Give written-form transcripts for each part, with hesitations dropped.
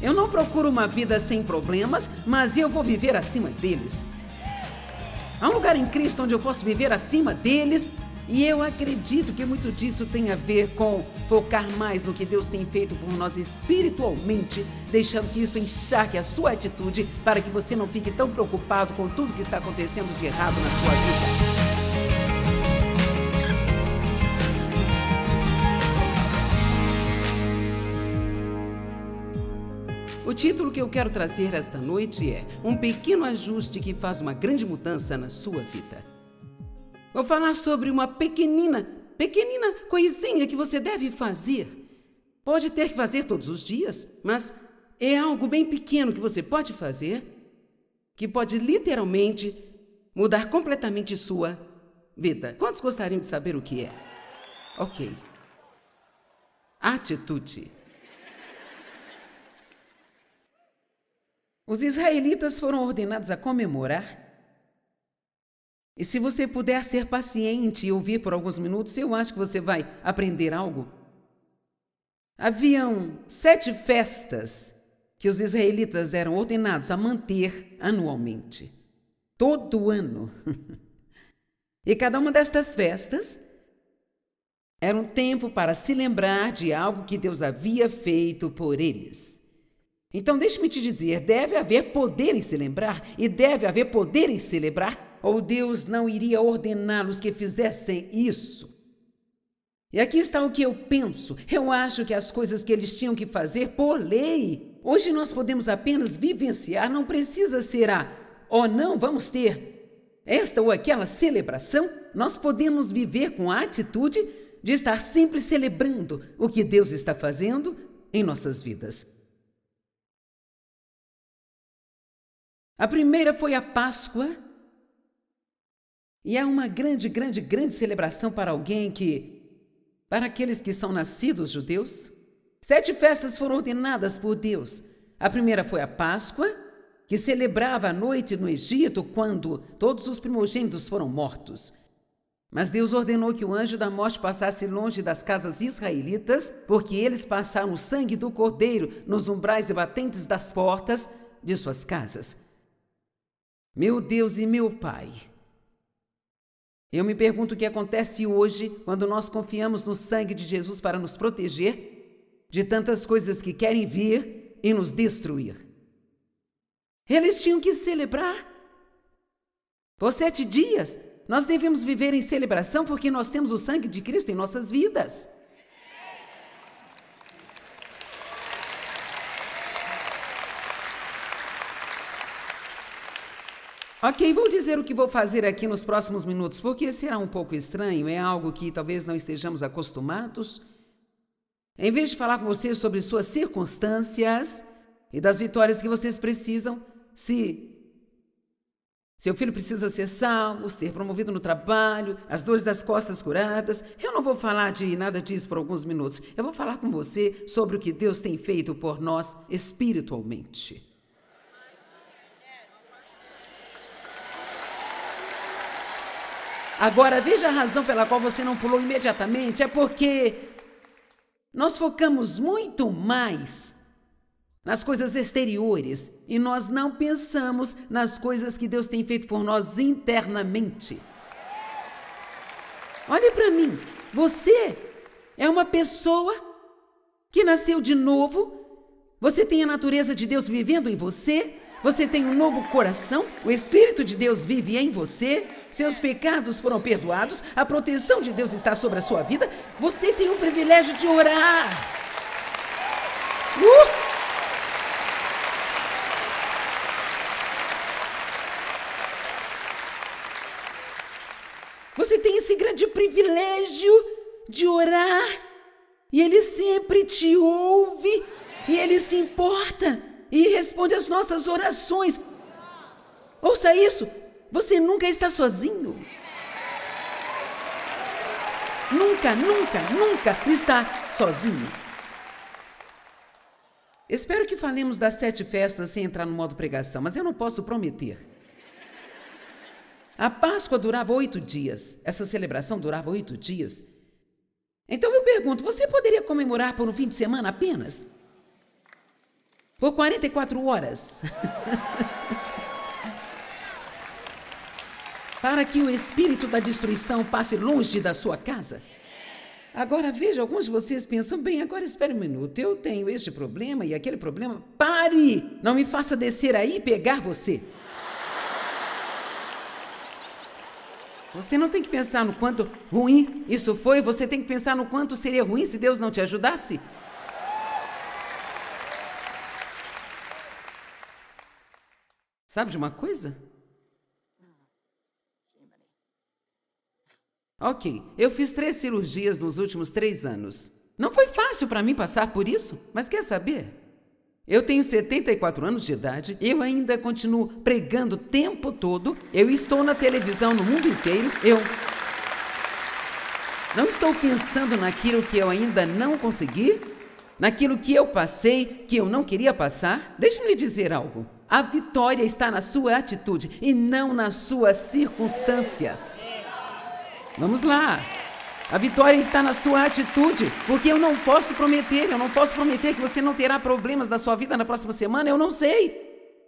Eu não procuro uma vida sem problemas, mas eu vou viver acima deles. Há um lugar em Cristo onde eu posso viver acima deles, e eu acredito que muito disso tem a ver com focar mais no que Deus tem feito por nós espiritualmente, deixando que isso encharque a sua atitude para que você não fique tão preocupado com tudo que está acontecendo de errado na sua vida. O título que eu quero trazer esta noite é Um Pequeno Ajuste que Faz uma Grande Mudança na Sua Vida. Vou falar sobre uma pequenina coisinha que você deve fazer. Pode ter que fazer todos os dias, mas é algo bem pequeno que você pode fazer, que pode literalmente mudar completamente sua vida. Quantos gostariam de saber o que é? Ok. Atitude. Os israelitas foram ordenados a comemorar. E se você puder ser paciente e ouvir por alguns minutos, eu acho que você vai aprender algo. Haviam 7 festas que os israelitas eram ordenados a manter anualmente. Todo ano. E cada uma destas festas era um tempo para se lembrar de algo que Deus havia feito por eles. Então, deixe-me te dizer, deve haver poder em se lembrar e deve haver poder em celebrar, ou Deus não iria ordená-los que fizessem isso. E aqui está o que eu penso. Eu acho que as coisas que eles tinham que fazer por lei, hoje nós podemos apenas vivenciar, não precisa ser não, vamos ter esta ou aquela celebração, nós podemos viver com a atitude de estar sempre celebrando o que Deus está fazendo em nossas vidas. A primeira foi a Páscoa, e é uma grande celebração para para aqueles que são nascidos judeus. 7 festas foram ordenadas por Deus. A primeira foi a Páscoa, que celebrava a noite no Egito, quando todos os primogênitos foram mortos. Mas Deus ordenou que o anjo da morte passasse longe das casas israelitas, porque eles passaram o sangue do cordeiro nos umbrais e batentes das portas de suas casas. Meu Deus e meu Pai, eu me pergunto o que acontece hoje quando nós confiamos no sangue de Jesus para nos proteger de tantas coisas que querem vir e nos destruir. Eles tinham que celebrar. Por 7 dias, nós devemos viver em celebração porque nós temos o sangue de Cristo em nossas vidas. Ok, vou dizer o que vou fazer aqui nos próximos minutos, porque será um pouco estranho, é algo que talvez não estejamos acostumados. Em vez de falar com vocês sobre suas circunstâncias e das vitórias que vocês precisam, se seu filho precisa ser salvo, ser promovido no trabalho, as dores das costas curadas, eu não vou falar de nada disso por alguns minutos. Eu vou falar com você sobre o que Deus tem feito por nós espiritualmente. Agora, veja a razão pela qual você não pulou imediatamente. É porque nós focamos muito mais nas coisas exteriores e nós não pensamos nas coisas que Deus tem feito por nós internamente. Olhe para mim. Você é uma pessoa que nasceu de novo. Você tem a natureza de Deus vivendo em você. Você tem um novo coração. O Espírito de Deus vive em você. Seus pecados foram perdoados, a proteção de Deus está sobre a sua vida, você tem o privilégio de orar. Você tem esse grande privilégio de orar, e Ele sempre te ouve, e Ele se importa, e responde às nossas orações. Ouça isso. Você nunca está sozinho. Nunca está sozinho. Espero que falemos das 7 festas sem entrar no modo pregação, mas eu não posso prometer. A Páscoa durava 8 dias. Essa celebração durava 8 dias. Então eu pergunto, você poderia comemorar por um fim de semana apenas? por 44 horas. Para que o espírito da destruição passe longe da sua casa. Agora veja, alguns de vocês pensam, bem, agora espere um minuto, eu tenho este problema e aquele problema. Pare! Não me faça descer aí e pegar você. Você não tem que pensar no quanto ruim isso foi, você tem que pensar no quanto seria ruim se Deus não te ajudasse. Sabe de uma coisa? Ok, eu fiz 3 cirurgias nos últimos 3 anos. Não foi fácil para mim passar por isso, mas quer saber? Eu tenho 74 anos de idade, eu ainda continuo pregando o tempo todo, eu estou na televisão no mundo inteiro, eu não estou pensando naquilo que eu ainda não consegui, naquilo que eu passei, que eu não queria passar. Deixe-me lhe dizer algo. A vitória está na sua atitude e não nas suas circunstâncias. Vamos lá. A vitória está na sua atitude, porque eu não posso prometer que você não terá problemas na sua vida na próxima semana, eu não sei.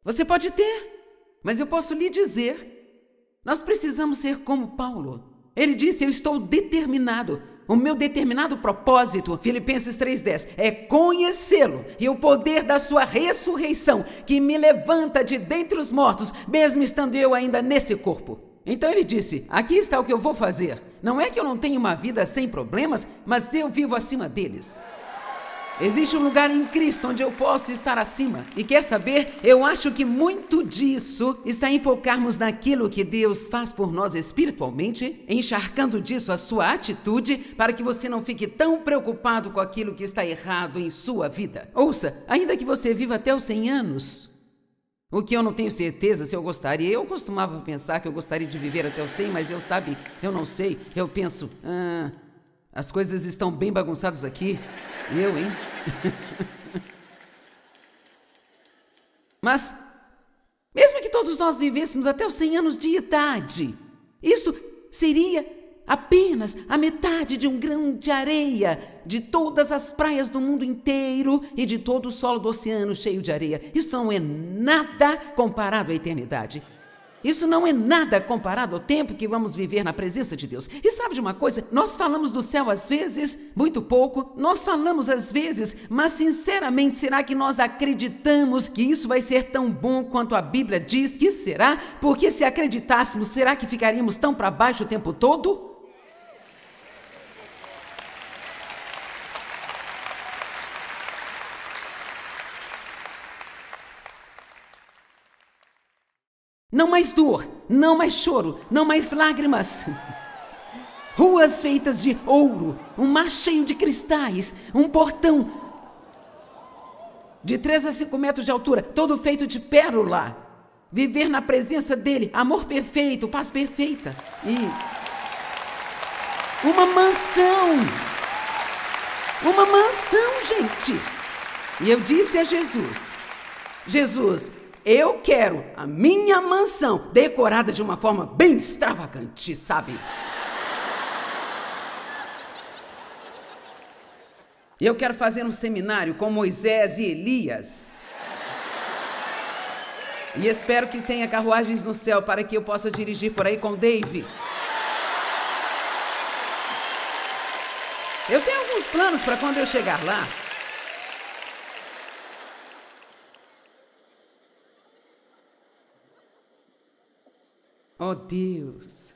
Você pode ter, mas eu posso lhe dizer, nós precisamos ser como Paulo. Ele disse, eu estou determinado. O meu determinado propósito, Filipenses 3,10, é conhecê-lo e o poder da sua ressurreição, que me levanta de dentre os mortos, mesmo estando eu ainda nesse corpo. Então ele disse, aqui está o que eu vou fazer. Não é que eu não tenho uma vida sem problemas, mas eu vivo acima deles. Existe um lugar em Cristo onde eu posso estar acima. E quer saber? Eu acho que muito disso está em focarmos naquilo que Deus faz por nós espiritualmente, encharcando disso a sua atitude, para que você não fique tão preocupado com aquilo que está errado em sua vida. Ouça, ainda que você viva até os 100 anos, o que eu não tenho certeza se eu gostaria. Eu costumava pensar que eu gostaria de viver até os 100, mas eu não sei. Eu penso, as coisas estão bem bagunçadas aqui. Eu, hein? Mas, mesmo que todos nós vivêssemos até os 100 anos de idade, isso seria apenas a metade de um grão de areia de todas as praias do mundo inteiro e de todo o solo do oceano cheio de areia. Isso não é nada comparado à eternidade. Isso não é nada comparado ao tempo que vamos viver na presença de Deus. E sabe de uma coisa? Nós falamos do céu às vezes, muito pouco. Nós falamos às vezes, mas sinceramente, será que nós acreditamos que isso vai ser tão bom quanto a Bíblia diz que será? Porque se acreditássemos, será que ficaríamos tão para baixo o tempo todo? Não mais dor, não mais choro, não mais lágrimas. Ruas feitas de ouro, um mar cheio de cristais, um portão de 3 a 5 metros de altura, todo feito de pérola. Viver na presença dele, amor perfeito, paz perfeita. E uma mansão, gente. E eu disse a Jesus, eu quero a minha mansão decorada de uma forma bem extravagante, sabe? Eu quero fazer um seminário com Moisés e Elias. E espero que tenha carruagens no céu para que eu possa dirigir por aí com Dave. Eu tenho alguns planos para quando eu chegar lá. Oh, Deus!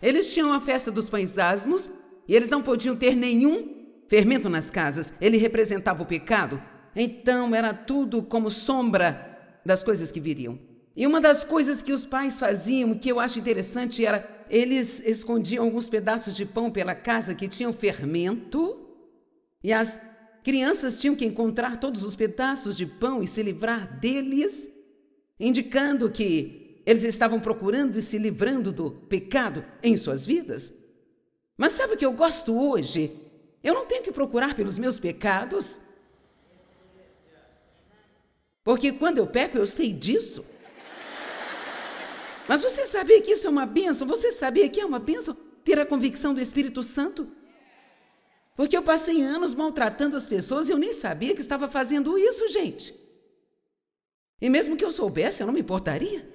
Eles tinham a festa dos pães asmos e eles não podiam ter nenhum fermento nas casas. Ele representava o pecado. Então, era tudo como sombra das coisas que viriam. E uma das coisas que os pais faziam, que eu acho interessante, era eles escondiam alguns pedaços de pão pela casa que tinham fermento e as crianças tinham que encontrar todos os pedaços de pão e se livrar deles, indicando que eles estavam procurando e se livrando do pecado em suas vidas. Mas sabe o que eu gosto hoje? Eu não tenho que procurar pelos meus pecados. Porque quando eu peco, eu sei disso. Mas você sabia que isso é uma bênção? Você sabia que é uma bênção ter a convicção do Espírito Santo? Porque eu passei anos maltratando as pessoas e eu nem sabia que estava fazendo isso, gente. E mesmo que eu soubesse, eu não me importaria.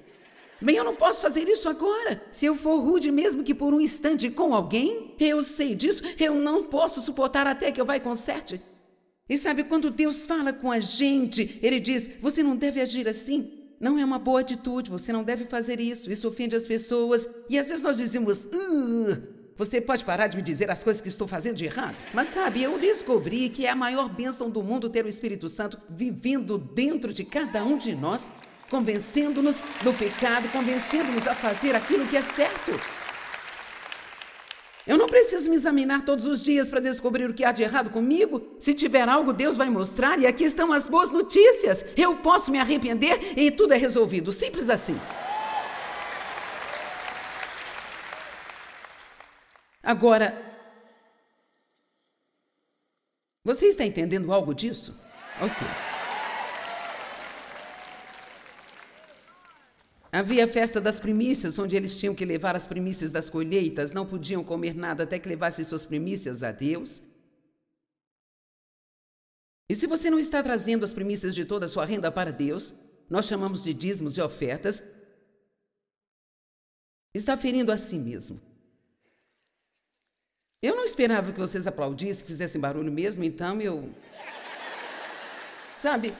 Bem, eu não posso fazer isso agora. Se eu for rude, mesmo que por um instante com alguém, eu sei disso, eu não posso suportar até que eu vá e conserte. E sabe, quando Deus fala com a gente, Ele diz, você não deve agir assim. Não é uma boa atitude, você não deve fazer isso. Isso ofende as pessoas. E às vezes nós dizemos, você pode parar de me dizer as coisas que estou fazendo de errado? Mas sabe, eu descobri que é a maior bênção do mundo ter o Espírito Santo vivendo dentro de cada um de nós, convencendo-nos do pecado, convencendo-nos a fazer aquilo que é certo. Eu não preciso me examinar todos os dias para descobrir o que há de errado comigo. Se tiver algo, Deus vai mostrar e aqui estão as boas notícias. Eu posso me arrepender e tudo é resolvido. Simples assim. Agora, você está entendendo algo disso? Ok. Havia a festa das primícias, onde eles tinham que levar as primícias das colheitas, não podiam comer nada até que levassem suas primícias a Deus. E se você não está trazendo as primícias de toda a sua renda para Deus, nós chamamos de dízimos e ofertas, está ferindo a si mesmo. Eu não esperava que vocês aplaudissem, que fizessem barulho mesmo, então Sabe,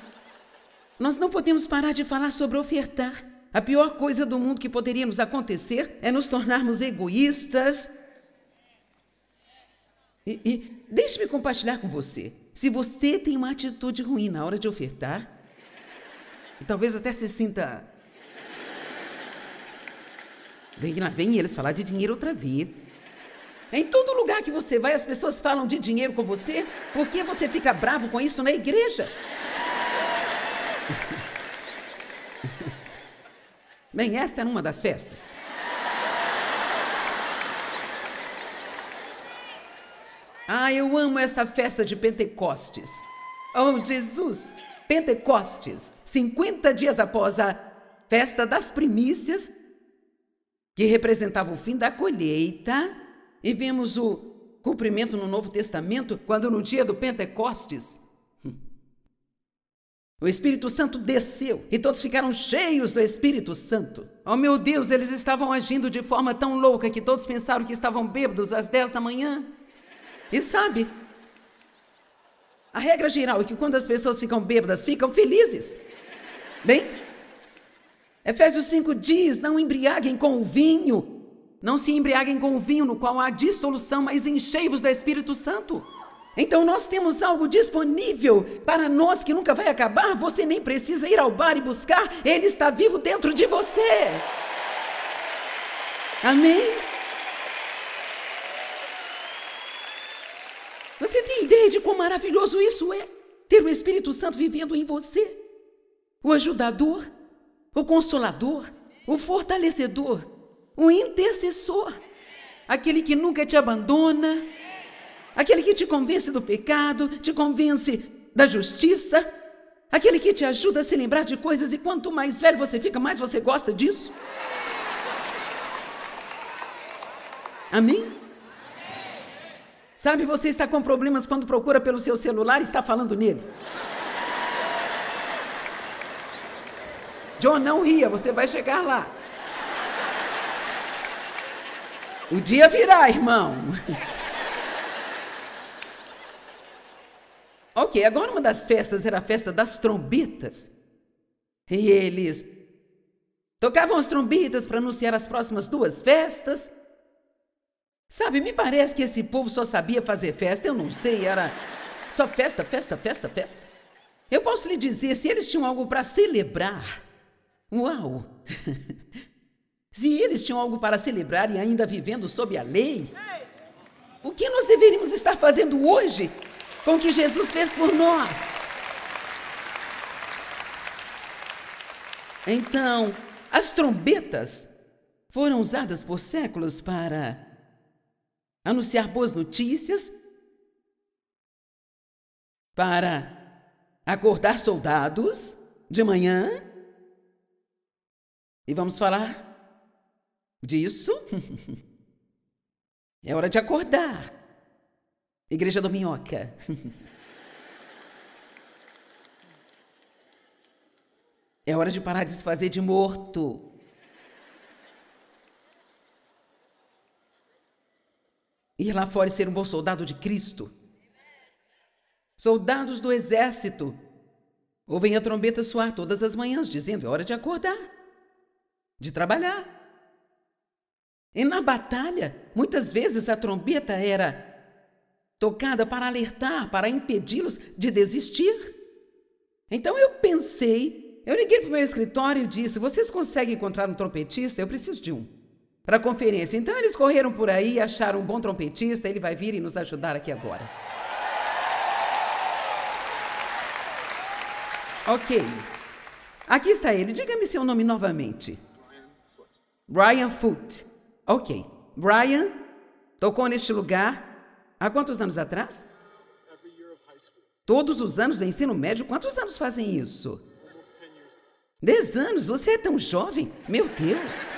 nós não podemos parar de falar sobre ofertar. A pior coisa do mundo que poderia nos acontecer é nos tornarmos egoístas. E deixe-me compartilhar com você. Se você tem uma atitude ruim na hora de ofertar, e talvez até se sinta... Lá vem eles falar de dinheiro outra vez. Em todo lugar que você vai, as pessoas falam de dinheiro com você. Por que você fica bravo com isso na igreja? Bem, esta era uma das festas. Eu amo essa festa de Pentecostes. Oh, Jesus! Pentecostes, 50 dias após a festa das primícias, que representava o fim da colheita, e vemos o cumprimento no Novo Testamento, quando no dia do Pentecostes, o Espírito Santo desceu e todos ficaram cheios do Espírito Santo. Oh, meu Deus, eles estavam agindo de forma tão louca que todos pensaram que estavam bêbados às 10 da manhã. E sabe, a regra geral é que quando as pessoas ficam bêbadas, ficam felizes. Bem, Efésios 5 diz, não embriaguem com o vinho. Não se embriaguem com o vinho no qual há dissolução, mas enchei-vos do Espírito Santo. Então nós temos algo disponível para nós que nunca vai acabar. Você nem precisa ir ao bar e buscar. Ele está vivo dentro de você. Amém? Você tem ideia de quão maravilhoso isso é? Ter o Espírito Santo vivendo em você. O ajudador, o consolador, o fortalecedor, o intercessor. Aquele que nunca te abandona. Aquele que te convence do pecado, te convence da justiça, aquele que te ajuda a se lembrar de coisas e quanto mais velho você fica, mais você gosta disso. Amém? Sabe, você está com problemas quando procura pelo seu celular e está falando nele. John, não ria, você vai chegar lá. O dia virá, irmão. Ok, agora uma das festas era a festa das trombetas. E eles tocavam as trombetas para anunciar as próximas 2 festas. Sabe, me parece que esse povo só sabia fazer festa, eu não sei, era só festa, festa, festa, festa. Eu posso lhe dizer, se eles tinham algo para celebrar, uau! Se eles tinham algo para celebrar e ainda vivendo sob a lei, o que nós deveríamos estar fazendo hoje com o que Jesus fez por nós? Então, as trombetas foram usadas por séculos para anunciar boas notícias, para acordar soldados de manhã. E vamos falar disso. É hora de acordar. Igreja do Minhoca. É hora de parar de se fazer de morto. Ir lá fora e ser um bom soldado de Cristo. Soldados do exército ouvem a trombeta soar todas as manhãs, dizendo: é hora de acordar, de trabalhar. E na batalha, muitas vezes a trombeta era tocada para alertar, para impedi-los de desistir. Então eu pensei, eu liguei para o meu escritório e disse: vocês conseguem encontrar um trompetista? Eu preciso de um para a conferência. Então eles correram por aí, acharam um bom trompetista, ele vai vir e nos ajudar aqui agora. Ok. Aqui está ele. Diga-me seu nome novamente. Brian Foote. Ok. Brian tocou neste lugar há quantos anos atrás? Todos os anos do ensino médio. Quantos anos fazem isso? 10 anos? Você é tão jovem? Meu Deus!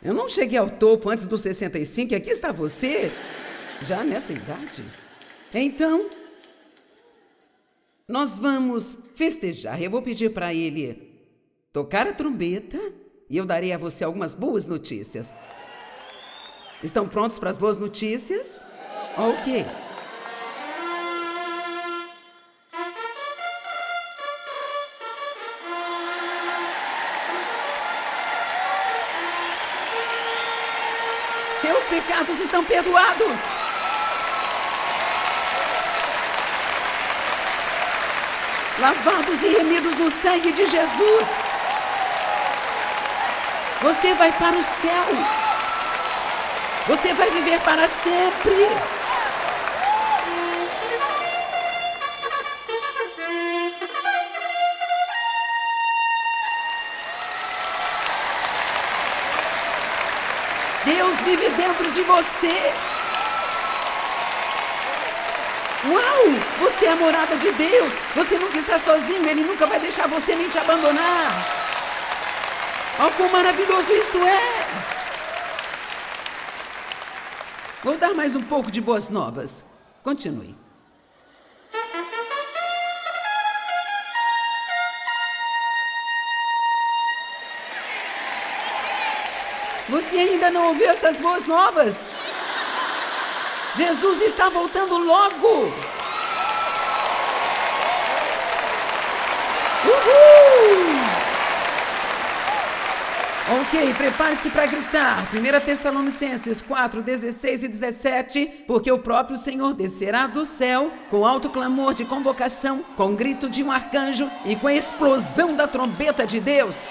Eu não cheguei ao topo antes dos 65 e aqui está você, já nessa idade. Então, nós vamos festejar. Eu vou pedir para ele tocar a trombeta e eu darei a você algumas boas notícias. Estão prontos para as boas notícias? Ok. Seus pecados estão perdoados. Lavados e remidos no sangue de Jesus. Você vai para o céu. Você vai viver para sempre. Deus vive dentro de você. Uau! Você é a morada de Deus. Você nunca está sozinho. Ele nunca vai deixar você nem te abandonar. Oh, quão maravilhoso isto é! Vou dar mais um pouco de boas novas. Continue. Você ainda não ouviu estas boas novas? Jesus está voltando logo! Uhul! Ok, prepare-se para gritar. 1 Tessalonicenses 4, 16 e 17. Porque o próprio Senhor descerá do céu com alto clamor de convocação, com grito de um arcanjo e com a explosão da trombeta de Deus.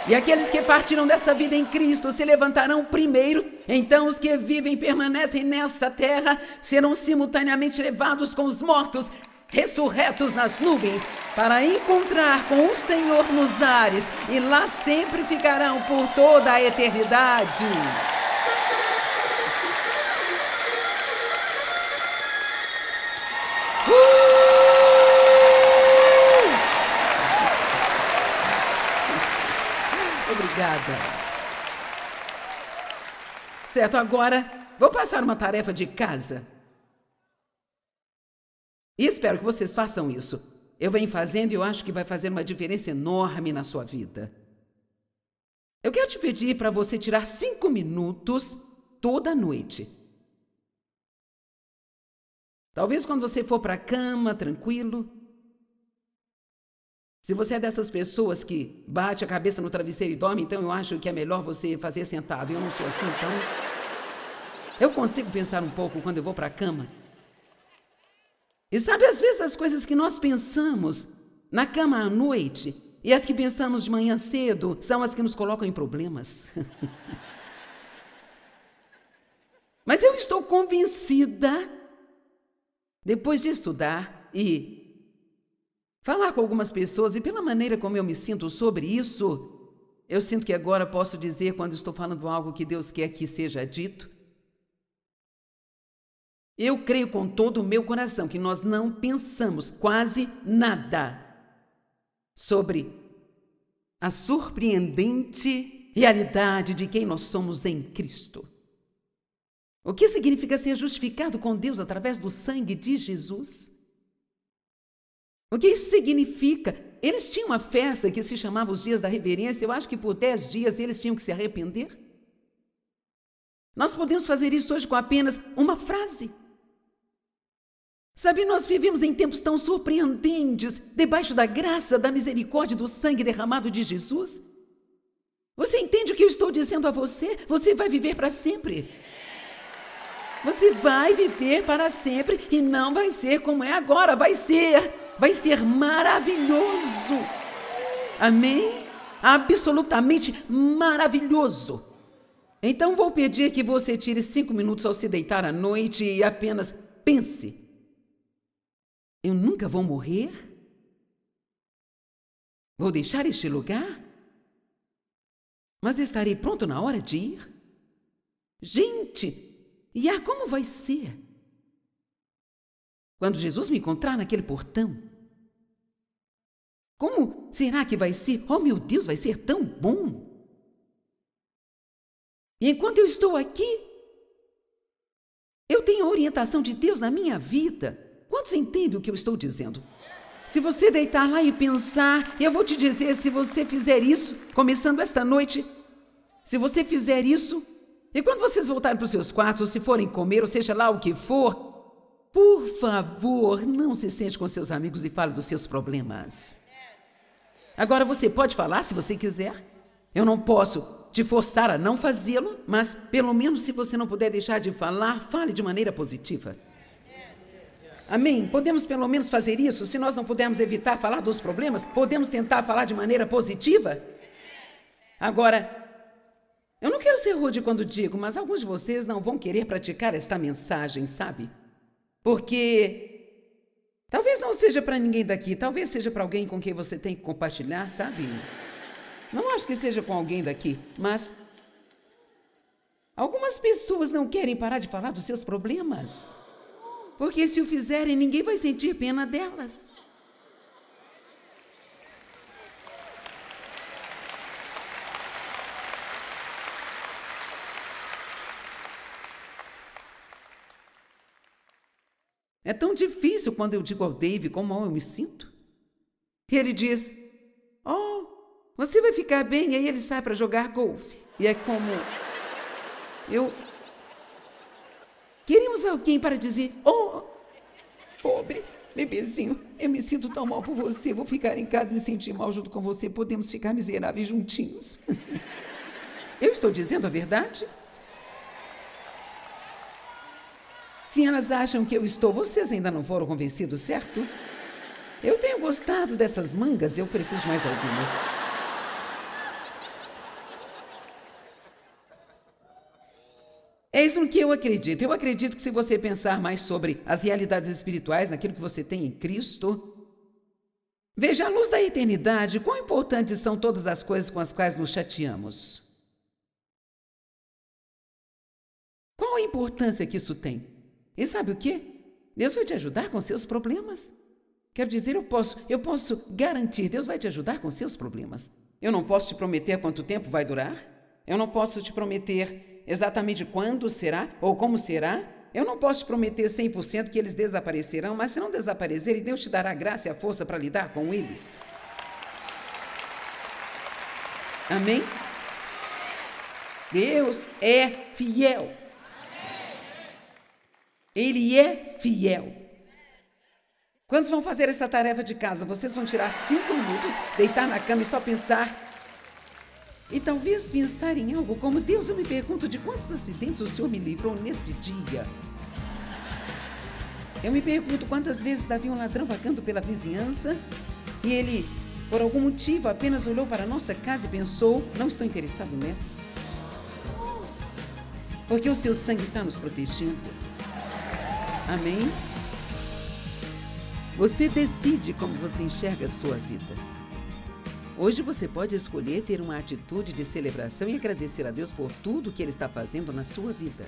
E aqueles que partiram dessa vida em Cristo se levantarão primeiro, então os que vivem e permanecem nessa terra serão simultaneamente levados com os mortos, ressurretos nas nuvens, para encontrar com o Senhor nos ares, e lá sempre ficarão por toda a eternidade. Obrigada. Certo, agora vou passar uma tarefa de casa. E espero que vocês façam isso. Eu venho fazendo e eu acho que vai fazer uma diferença enorme na sua vida. Eu quero te pedir para você tirar 5 minutos toda noite. Talvez quando você for para a cama, tranquilo. Se você é dessas pessoas que bate a cabeça no travesseiro e dorme, então eu acho que é melhor você fazer sentado. Eu não sou assim, então eu consigo pensar um pouco quando eu vou para a cama. E sabe, às vezes as coisas que nós pensamos na cama à noite e as que pensamos de manhã cedo são as que nos colocam em problemas. Mas eu estou convencida, depois de estudar e falar com algumas pessoas, e pela maneira como eu me sinto sobre isso, eu sinto que agora posso dizer, quando estou falando algo que Deus quer que seja dito, eu creio com todo o meu coração que nós não pensamos quase nada sobre a surpreendente realidade de quem nós somos em Cristo. O que significa ser justificado com Deus através do sangue de Jesus? O que isso significa? Eles tinham uma festa que se chamava os Dias da Reverência. Eu acho que por 10 dias eles tinham que se arrepender. Nós podemos fazer isso hoje com apenas uma frase. Sabe, nós vivemos em tempos tão surpreendentes, debaixo da graça, da misericórdia e do sangue derramado de Jesus. Você entende o que eu estou dizendo a você? Você vai viver para sempre. Você vai viver para sempre e não vai ser como é agora. Vai ser maravilhoso. Amém? Absolutamente maravilhoso. Então vou pedir que você tire 5 minutos ao se deitar à noite e apenas pense. Eu nunca vou morrer? Vou deixar este lugar? Mas estarei pronto na hora de ir? Gente, como vai ser? Quando Jesus me encontrar naquele portão? Como será que vai ser? Oh, meu Deus, vai ser tão bom! E enquanto eu estou aqui, eu tenho a orientação de Deus na minha vida. Quantos entendem o que eu estou dizendo? Se você deitar lá e pensar, eu vou te dizer, se você fizer isso, começando esta noite, se você fizer isso, e quando vocês voltarem para os seus quartos, ou se forem comer, ou seja lá o que for, por favor, não se sente com seus amigos e fale dos seus problemas. Agora, você pode falar se você quiser. Eu não posso te forçar a não fazê-lo, mas pelo menos se você não puder deixar de falar, fale de maneira positiva. Amém? Podemos pelo menos fazer isso? Se nós não pudermos evitar falar dos problemas, podemos tentar falar de maneira positiva? Agora, eu não quero ser rude quando digo, mas alguns de vocês não vão querer praticar esta mensagem, sabe? Porque talvez não seja para ninguém daqui, talvez seja para alguém com quem você tem que compartilhar, sabe? Não acho que seja com alguém daqui, mas algumas pessoas não querem parar de falar dos seus problemas. Porque se o fizerem, ninguém vai sentir pena delas. É tão difícil quando eu digo ao Dave como eu me sinto. Ele diz, oh, você vai ficar bem, e aí ele sai para jogar golfe. E é como queríamos alguém para dizer, oh, pobre bebezinho, eu me sinto tão mal por você, vou ficar em casa e me sentir mal junto com você, podemos ficar miseráveis juntinhos. Eu estou dizendo a verdade? Se elas acham que eu estou, vocês ainda não foram convencidos, certo? Eu tenho gostado dessas mangas, eu preciso de mais algumas. É isso no que eu acredito. Eu acredito que se você pensar mais sobre as realidades espirituais, naquilo que você tem em Cristo, veja a luz da eternidade, quão importantes são todas as coisas com as quais nos chateamos. Qual a importância que isso tem? E sabe o quê? Deus vai te ajudar com seus problemas. Quero dizer, eu posso garantir, Deus vai te ajudar com seus problemas. Eu não posso te prometer quanto tempo vai durar. Eu não posso te prometer exatamente quando será ou como será. Eu não posso te prometer 100% que eles desaparecerão, mas se não desaparecerem, Deus te dará graça e a força para lidar com eles. Amém? Deus é fiel. Ele é fiel. Quando vão fazer essa tarefa de casa, vocês vão tirar 5 minutos, deitar na cama e só pensar. E talvez pensar em algo como, Deus, eu me pergunto de quantos acidentes o Senhor me livrou neste dia. Eu me pergunto quantas vezes havia um ladrão vagando pela vizinhança e ele, por algum motivo, apenas olhou para a nossa casa e pensou, não estou interessado nessa. Porque o seu sangue está nos protegendo. Amém? Você decide como você enxerga a sua vida. Hoje você pode escolher ter uma atitude de celebração e agradecer a Deus por tudo que Ele está fazendo na sua vida.